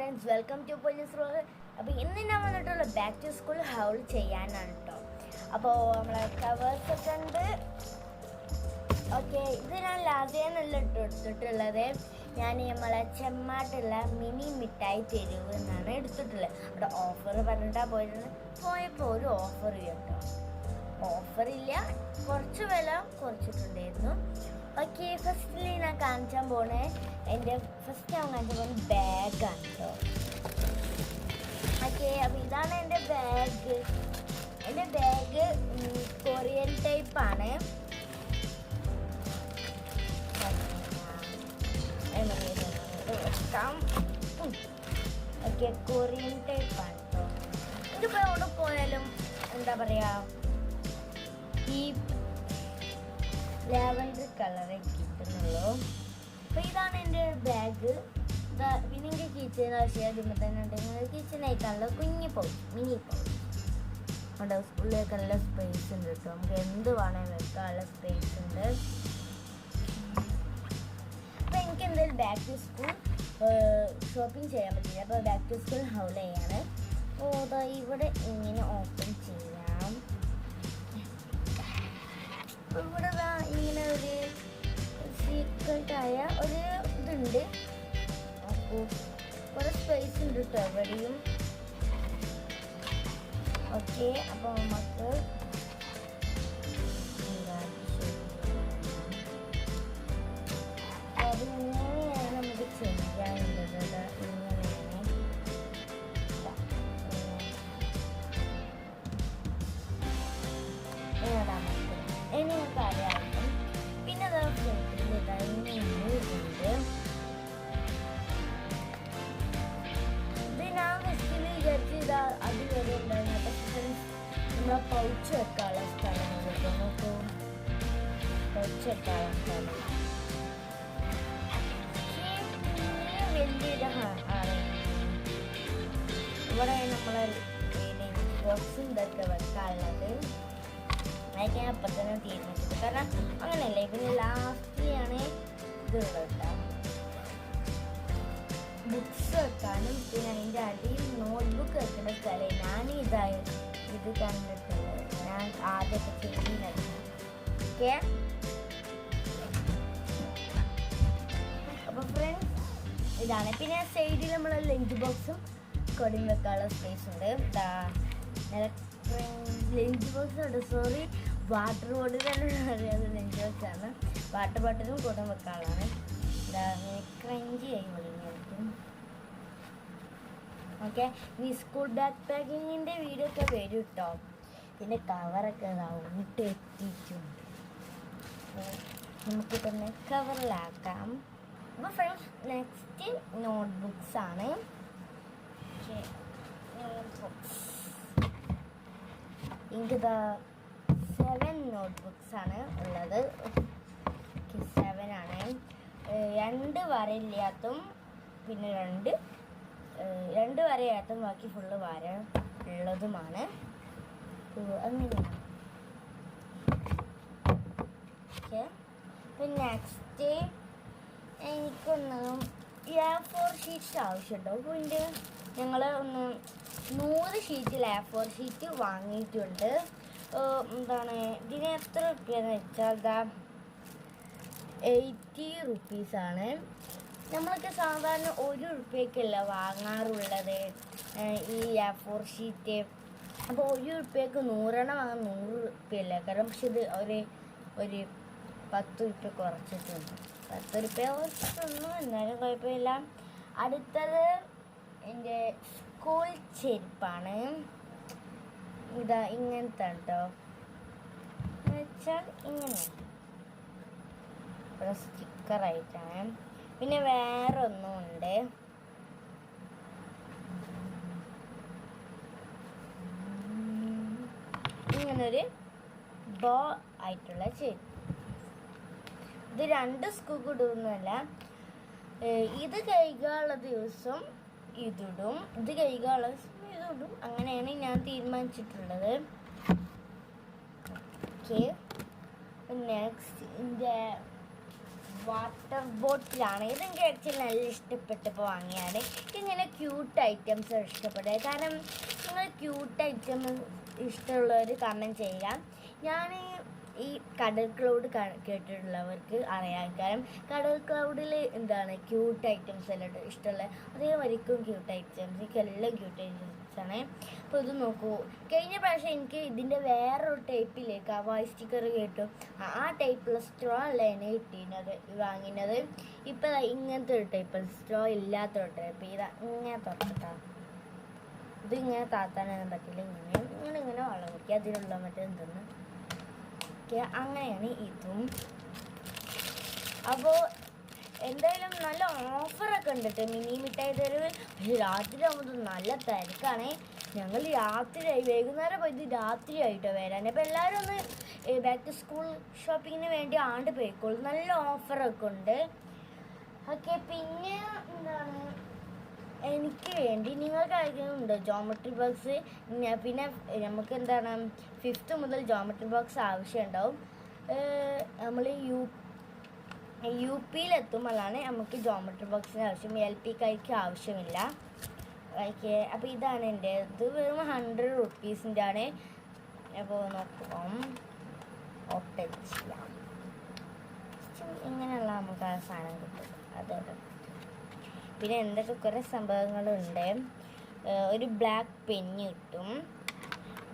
Friends, welcome to police road. അപ്പോൾ ഇന്ന് ഞാൻ വന്നിട്ടുള്ള ബാക്ക് ടു സ്കൂൾ ഹൗൾ ചെയ്യാനാണ് കേട്ടോ. അപ്പോൾ നമ്മളെ കവേഴ്സ് ഒക്കെ ഉണ്ട്. ഓക്കെ, ഇത് ഞാൻ ലാസിയാനല്ല എടുത്തിട്ടുള്ളത്. ഞാൻ നമ്മളെ ചെമ്മാട്ടുള്ള മിനി മിഠായി തെരുവ് എന്നാണ് എടുത്തിട്ടുള്ളത്. അവിടെ ഓഫർ പറഞ്ഞിട്ടാണ് പോയപ്പോൾ ഒരു ഓഫർ കേട്ടോ. ഓഫറില്ല, കുറച്ച് വില കുറച്ചിട്ടുണ്ടായിരുന്നു. ഓക്കെ, ഫസ്റ്റിൽ ഞാൻ കാണിച്ചാൻ പോണേ എൻ്റെ ഫസ്റ്റ് ഞാൻ കാണിച്ചാൽ പോകുന്നത് ബാഗാണ് കേട്ടോ. ഓക്കെ, അപ്പോൾ ഇതാണ് എൻ്റെ ബാഗ്. എൻ്റെ ബാഗ് കൊറിയൻ ടൈപ്പാണ്. ഓക്കെ, കൊറിയൻ ടൈപ്പാണ് കേട്ടോ. ഇതിപ്പോൾ എവിടെ പോയാലും എന്താ പറയുക, ഈ ലാവൻഡർ കളറേ കിട്ടുന്നുള്ളൂ. അപ്പോൾ ഇതാണ് എൻ്റെ ബാഗ്. പിന്നെ എൻ്റെ കിച്ചൺ ആവശ്യമാകുമ്പോൾ തന്നെ ഉണ്ടെങ്കിൽ കിച്ചൺ അയക്കാനുള്ള കുഞ്ഞു പൗച്ച്, മിനി പൗച്ച്. അവിടെ സ്കൂളിലേക്ക് നല്ല സ്പേസ് ഉണ്ട് കേട്ടോ. നമുക്ക് എന്ത് വേണമെങ്കിൽ വെക്കാനുള്ള സ്പേസ് ഉണ്ട്. അപ്പോൾ എനിക്ക് എന്തായാലും ബാക്ക് ടു സ്കൂൾ ഷോപ്പിംഗ് ചെയ്യാൻ പറ്റില്ല. അപ്പോൾ ബാക്ക് ടു സ്കൂൾ ഹൗൾ ചെയ്യാണ്. അപ്പോൾ ഇവിടെ ഇങ്ങനെ ഓപ്പൺ ചെയ്യാം. അപ്പോൾ ഇവിടെ ഇങ്ങനെ ഒരു സീക്രട്ടായ ഒരു ഇതുണ്ട്. അപ്പോൾ കുറേ സ്പേസ് ഉണ്ട് കേട്ടോ എവിടെയും. ഓക്കെ, അപ്പോൾ നമുക്ക് അതിങ്ങനെയാണ് നമുക്ക് ചെയ്യാനുള്ളത്. ഇനി നമുക്ക് അറിയാം. പിന്നെ അത് ഫ്രണ്ടിൽ ഉണ്ട്. ഇത് ഞാൻ ഫസ്റ്റിൽ വിചാരിച്ച് ഇതാ അത് വരെ ഉണ്ടായിരുന്നു. പക്ഷേ നമ്മളെ പൗച്ച് വെക്കാനുള്ള സ്ഥലം നോക്കൂ. പൗച്ച് വെക്കാനുള്ള സ്ഥലം വലിയൊരു ആണ്. ഇവിടെ നമ്മളെ ബോക്സും ഇതൊക്കെ വെക്കാനുള്ളത്. അതൊക്കെ ഞാൻ അപ്പം തന്നെ തീരുമാനിച്ചത്. കാരണം അങ്ങനെയല്ലേ, പിന്നെ ലാസ്റ്റിലാണ് ഇതുള്ളത് കേട്ടോ. ബുക്സ് വെക്കാനും പിന്നെ അതിൻ്റെ അടിയിൽ നോട്ട്ബുക്ക് വെക്കേണ്ട സ്ഥലം ഇത് കണ്ടിട്ടുള്ളത്. ഞാൻ ആദ്യമൊക്കെ ചെയ്യുന്നത്. ഓക്കെ, അപ്പോൾ ഫ്രണ്ട്സ് ഇതാണ്. പിന്നെ സൈഡിൽ നമ്മൾ ലഞ്ച് ബോക്സും കൊടിയും വെക്കാനുള്ള സ്പേസ് ഉണ്ട്. ലഞ്ച് ബോക്സ് ഉണ്ട്, സോറി, വാട്ടർ ബോട്ടിൽ തന്നെ അറിയാതെ ലഞ്ച് ബോക്സാണ്. വാട്ടർ ബോട്ടിലും കൂടെ വെക്കാനുള്ളതാണ്. ക്രഞ്ചി ആയി വിളിക്കും. ഓക്കെ, ഈ സ്കൂൾ ബാക്ക് പാക്കിങ്ങിൻ്റെ വീഡിയോ ഒക്കെ വരും കേട്ടോ. പിന്നെ കവറൊക്കെ ഇട്ട് എത്തിയിട്ടുണ്ട്. നമുക്ക് തന്നെ കവറിലാക്കാം. അപ്പോൾ ഫ്രണ്ട്സ്, നെക്സ്റ്റ് നോട്ട്ബുക്സ് ആണ്. എനിക്കിതാ 7 നോട്ട്ബുക്സ് ആണ് ഉള്ളത്. 7 ആണ്. 2 വരയില്ലാത്തും പിന്നെ 2 വരയില്ലാത്തും ബാക്കി ഫുള്ള് വര ഉള്ളതുമാണ്. അങ്ങനെയാണ്. ഓക്കെ, പിന്നെ നെക്സ്റ്റ് എനിക്കൊന്ന് A4 ഷീറ്റ് ആവശ്യമുണ്ടോ. അപ്പോൾ ഞങ്ങൾ ഒന്ന് 100 ഷീറ്റിൽ A4 ഷീറ്റ് വാങ്ങിയിട്ടുണ്ട്. എന്താണ് ഇതിന് എത്ര റുപ്യെന്ന് വെച്ചാൽ 80 റുപ്പീസാണ്. നമ്മളൊക്കെ സാധാരണ 1 റുപ്യക്കല്ല വാങ്ങാറുള്ളത് ഈ A4 ഷീറ്റ്. അപ്പോൾ 1 റുപ്യക്ക് 100 വാങ്ങാൻ 100 റുപ്യല്ല. കാരണം പക്ഷെ ഇത് ഒരു 10 റുപ്യ കുറച്ചിട്ടുണ്ട്. 10 റുപ്യ കുറച്ചിട്ടൊന്നും എന്നാലും കുഴപ്പമില്ല. അടുത്തത് എൻ്റെ സ്കൂൾ ചെരുപ്പാണ്. ഇതാ ഇങ്ങനത്തെ കേട്ടോ. എന്നുവെച്ചാൽ ഇങ്ങനെ സ്റ്റിക്കറായിട്ടാണ്. പിന്നെ വേറെ ഒന്നുമുണ്ട്. ഇങ്ങനൊരു ബോ ആയിട്ടുള്ള ചെരുപ്പ്. ഇത് 2 സ്കൂൾ ഇടുന്നല്ല. ഇത് കഴുകാനുള്ള ദിവസം ഇതിടും, ഇത് കഴുകാനുള്ള ദിവസം ഇതിടും. അങ്ങനെയാണ് ഞാൻ തീരുമാനിച്ചിട്ടുള്ളത്. ഓക്കെ, നെക്സ്റ്റ് വാട്ടർ ബോട്ടിലാണ്. ഇതെനിക്ക് ആക്ച്വലി നല്ല ഇഷ്ടപ്പെട്ടപ്പോൾ വാങ്ങിയാണ്. ഇങ്ങനെ ക്യൂട്ട് ഐറ്റംസ് ഇഷ്ടപ്പെട്ടത്. കാരണം നിങ്ങൾ ക്യൂട്ട് ഐറ്റം ഇഷ്ടമുള്ളവർ കമൻറ്റ് ചെയ്യുക. ഞാൻ ഈ കടൽ ക്ലൗഡ് കേട്ടിട്ടുള്ളവർക്ക് അറിയാം. കാരണം കടൽ ക്ലൗഡിൽ എന്താണ് ക്യൂട്ട് ഐറ്റംസ് എല്ലാം ഇഷ്ടമുള്ള അതേമാതിരിക്കും ക്യൂട്ട് ഐറ്റംസ്. എനിക്കെല്ലാം ക്യൂട്ട് ഐറ്റംസ് ആണ്. അപ്പോൾ ഇത് നോക്കൂ, കഴിഞ്ഞ പ്രാവശ്യം എനിക്ക് ഇതിൻ്റെ വേറൊരു ടൈപ്പില്ലേ കവായ് സ്റ്റിക്കർ കേട്ടു. ആ ടൈപ്പുള്ള സ്ട്രോ അല്ല എന്നെ കിട്ടിയത് വാങ്ങിയത്. ഇപ്പം ഇങ്ങനത്തെ ഒരു ടൈപ്പ് സ്ട്രോ ഇല്ലാത്തൊരു ടൈപ്പ്. ഇതാ ഇങ്ങനെ തുറന്നിട്ടാ ഇത് ഇങ്ങനെ താത്താനൊന്നും പറ്റില്ല. ഇങ്ങനെ വെള്ളം കുടിക്കുക. അതിനുള്ള മറ്റേ എന്തെന്ന് അങ്ങനെയാണ് ഇതും. അപ്പോൾ എന്തായാലും നല്ല ഓഫറൊക്കെ ഉണ്ട് കേട്ടോ മിനി മിഠായി തെരുവിൽ. പക്ഷേ രാത്രി ആകുമ്പോൾ നല്ല തിരക്കാണ്. ഞങ്ങൾ രാത്രിയായി, വൈകുന്നേരം പോയത് രാത്രിയായിട്ടോ വരാൻ. അപ്പോൾ എല്ലാവരും ഒന്ന് ബാക്ക് ടു സ്കൂൾ ഷോപ്പിങ്ങിന് വേണ്ടി ആണ്ട് പോയിക്കോളൂ. നല്ല ഓഫറൊക്കെ ഉണ്ട്. ഓക്കെ, പിന്നെ എന്താണ് എനിക്ക് വേണ്ടി നിങ്ങൾക്ക് ആയിരിക്കുന്നുണ്ട് ജോമെട്രി ബോക്സ്. പിന്നെ നമുക്ക് എന്താണ് 5th മുതൽ ജോമെട്രി ബോക്സ് ആവശ്യമുണ്ടാവും. നമ്മൾ യു പിയിലെത്തുമ്പോഴാണ് നമുക്ക് ജോമെട്രി ബോക്സിന് ആവശ്യം. LPക്കാർക്ക് ആവശ്യമില്ല. ഓക്കെ, അപ്പോൾ ഇതാണ് എൻ്റെ ഇത്. വെറും 100 റുപ്പീസിൻ്റെ ആണ്. അപ്പോൾ നോക്കാം, ഓപ്പൺ ചെയ്യാം. ഇങ്ങനെയുള്ള നമുക്ക് ആ സാധനം കിട്ടും. അതോടെ പിന്നെ എന്തൊക്കെ കുറേ സംഭവങ്ങളുണ്ട്. ഒരു ബ്ലാക്ക് പെന്ന് കിട്ടും,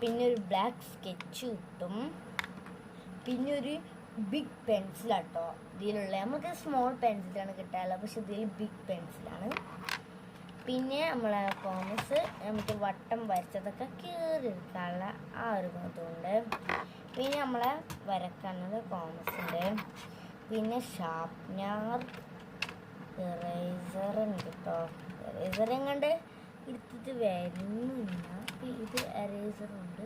പിന്നെ ഒരു ബ്ലാക്ക് സ്കെച്ച് കിട്ടും, പിന്നെ ഒരു ബിഗ് പെൻസിലാട്ടോ ഇതിലുള്ള. നമുക്ക് സ്മോൾ പെൻസിലാണ് കിട്ടാറുള്ളത്, പക്ഷെ ഇതിൽ ബിഗ് പെൻസിലാണ്. പിന്നെ നമ്മളെ കോമസ് നമുക്ക് വട്ടം വരച്ചതൊക്കെ കീറി എടുക്കാനുള്ള ആ ഒരു ഇതുണ്ട്. പിന്നെ നമ്മളെ വരക്കാനുള്ള കോമസ് ഉണ്ട്. പിന്നെ ഷാർപ്നർ, ഇറേസർ ഉണ്ട് കേട്ടോ. ഇറേസറും കണ്ട് എടുത്തിട്ട് വരുന്നില്ല. ഇത് ഇറേസറുണ്ട്.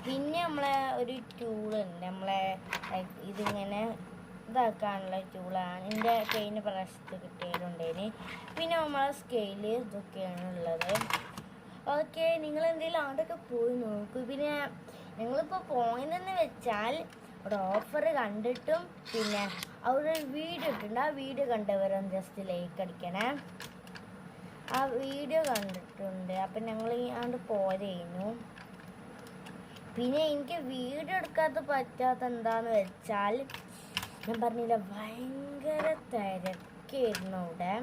പിന്നെ നമ്മളെ ഒരു ടൂളുണ്ട്. നമ്മളെ ഇതിങ്ങനെ ഇതാക്കാനുള്ള ടൂളാണ്. എൻ്റെ കഴിഞ്ഞ പ്രാവശ്യത്ത് കിട്ടിയതുണ്ടേന്. പിന്നെ നമ്മളെ സ്കെയില് ഇതൊക്കെയാണ് ഉള്ളത്. ഓക്കെ, നിങ്ങൾ എന്തെങ്കിലും അങ്ങോട്ടൊക്കെ പോയി നോക്കൂ. പിന്നെ ഞങ്ങളിപ്പോൾ പോയിന്തെന്ന് വെച്ചാൽ ഒരു ഓഫർ കണ്ടിട്ടും പിന്നെ അവിടെ ഒരു വീഡിയോ ഇട്ടുണ്ട്. ആ വീഡിയോ കണ്ടവരും ജസ്റ്റ് ലൈക്ക് അടിക്കണേ. ആ വീഡിയോ കണ്ടിട്ടുണ്ട്. അപ്പം ഞങ്ങൾ അങ്ങോട്ട് പോയിരുന്നു. പിന്നെ എനിക്ക് വീഡിയോ എടുക്കാത്ത പറ്റാത്ത എന്താന്ന് വെച്ചാൽ ഞാൻ പറഞ്ഞില്ല, ഭയങ്കര തിരക്കായിരുന്നു അവിടെ.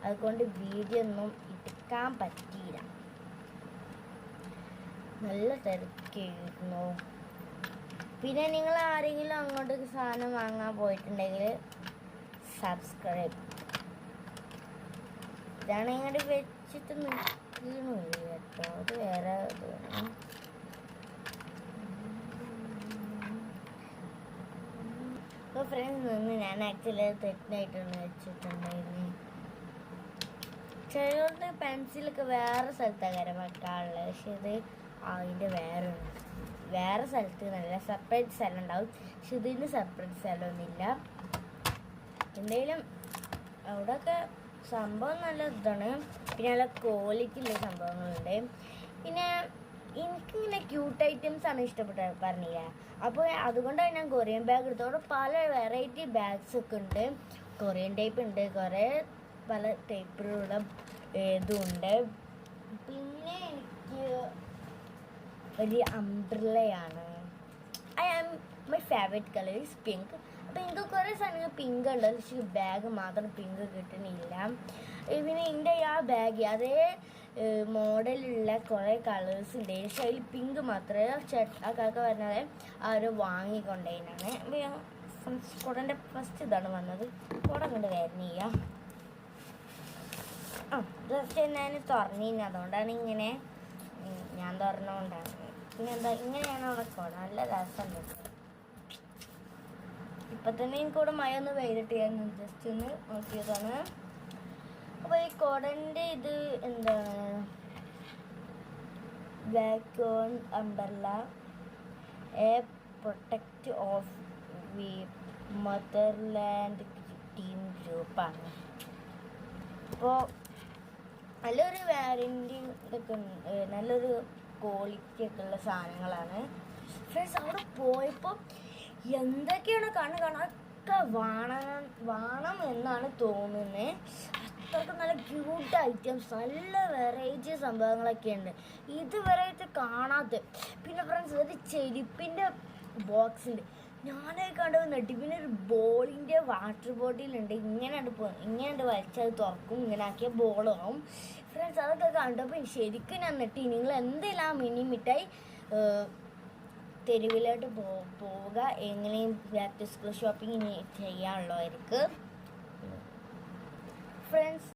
അതുകൊണ്ട് വീഡിയോ ഒന്നും എടുക്കാൻ പറ്റിയില്ല. നല്ല തിരക്കായിരുന്നു. പിന്നെ നിങ്ങൾ ആരെങ്കിലും അങ്ങോട്ട് സാധനം വാങ്ങാൻ പോയിട്ടുണ്ടെങ്കിൽ സബ്സ്ക്രൈബ്. ഇതാണ് ഇങ്ങോട്ട് വെച്ചിട്ട് നിൽക്കുന്നില്ല കേട്ടോ. അത് വേറെ ഇതാണ്. അപ്പോൾ ഫ്രണ്ട്സ് നിന്ന് ഞാൻ ആക്ച്വലി തെറ്റായിട്ടാണ് വെച്ചിട്ടുണ്ടായിരുന്നു. ചിലരുടെ പെൻസിലൊക്കെ വേറെ സ്ഥലത്താണ് വെക്കാറുള്ളത്. പക്ഷെ ഇത് അതിൻ്റെ വേറെ സ്ഥലത്ത് നല്ല സെപ്പറേറ്റ് സ്ഥലം ഉണ്ടാവും. പക്ഷെ ഇതിന് സെപ്പറേറ്റ് സ്ഥലമൊന്നുമില്ല. എന്തെങ്കിലും അവിടെയൊക്കെ സംഭവം നല്ല ഇതാണ്. പിന്നെ നല്ല ക്വാളിറ്റി ഉള്ള സംഭവങ്ങളുണ്ട്. പിന്നെ എനിക്കിങ്ങനെ ക്യൂട്ട് ഐറ്റംസ് ആണ് ഇഷ്ടപ്പെട്ടത് പറഞ്ഞില്ല. അപ്പോൾ അതുകൊണ്ടാണ് ഞാൻ കൊറിയൻ ബാഗ് എടുത്തത്. അവിടെ പല വെറൈറ്റി ബാഗ്സ് ഒക്കെ ഉണ്ട്. കൊറിയൻ ടൈപ്പ് ഉണ്ട്, കുറേ പല ടൈപ്പിലുള്ള ഇതുണ്ട്. പിന്നെ എനിക്ക് ഒരു അംബ്രല്ലയാണ്. My favourite colour is pink. അപ്പോൾ എനിക്ക് കുറേ സാധനങ്ങൾ പിങ്ക് ഉണ്ട്, പക്ഷേ ബാഗ് മാത്രം പിങ്ക് കിട്ടണില്ല. പിന്നെ എൻ്റെ ആ ബാഗ് അതേ മോഡലുള്ള കുറേ കളേഴ്സ് ഉണ്ട്. പക്ഷേ അതിൽ പിങ്ക് മാത്രമേ ആ കാക്ക പറഞ്ഞത് അവർ വാങ്ങിക്കൊണ്ടേനാണ്. കുടൻ്റെ ഫസ്റ്റ് ഇതാണ് വന്നത്. കുട കൊണ്ട് വരുന്നില്ല. ജസ്റ്റ് ഞാൻ തുറന്നിരുന്നു, അതുകൊണ്ടാണ് ഇങ്ങനെ ഞാൻ തുറന്നുകൊണ്ടാണ്. പിന്നെ എന്താ ഇങ്ങനെയാണ് അവിടെ കുട. നല്ല രസമുണ്ട്. ഇപ്പം തന്നെ എനിക്കൂടെ മഴ ഒന്ന് പെയ്തിട്ട് ഞാൻ ജസ്റ്റ് ഒന്ന് നോക്കിയതാണ്. അപ്പോൾ ഈ കുടൻ്റെ ഇത് എന്താണ് black on umbrella a protect of we motherland team ഗ്രൂപ്പാണ്. അപ്പോൾ നല്ലൊരു വാറൻറ്റി ഇതൊക്കെ നല്ലൊരു ക്വാളിറ്റി ഒക്കെ ഉള്ള സാധനങ്ങളാണ്. ഫ്രണ്ട്സ് അവിടെ പോയപ്പോൾ എന്തൊക്കെയാണ് കാണാൻ ഇതൊക്കെ വേണം എന്നാണ് തോന്നുന്നത്. അത്രയ്ക്ക് നല്ല ക്യൂട്ട് ഐറ്റംസ്, നല്ല വെറൈറ്റി സംഭവങ്ങളൊക്കെ ഉണ്ട് ഇതുവരെയായിട്ട് കാണാത്ത. പിന്നെ ഫ്രണ്ട്സ് ഒരു ചെരുപ്പിൻ്റെ ബോക്സ് ഉണ്ട്, ഞാനത് കണ്ടത് നെട്ടി. പിന്നെ ഒരു ബോളിൻ്റെ വാട്ടർ ബോട്ടിലുണ്ട്, ഇങ്ങനെ വലിച്ചത് തുറക്കും, ഇങ്ങനെ ആക്കിയ ബോളാവും ഫ്രണ്ട്സ്. അതൊക്കെ കണ്ടപ്പോൾ ശരിക്കും ഞാൻ നെട്ടി. നിങ്ങൾ എന്തെല്ലാം മിനി മിഠായി തെരുവിലോട്ട് പോവുക, എങ്ങനെയും ബാക്ക് ടു സ്കൂൾ ഷോപ്പിംഗ് ചെയ്യാനുള്ളവർക്ക് ഫ്രണ്ട്സ്.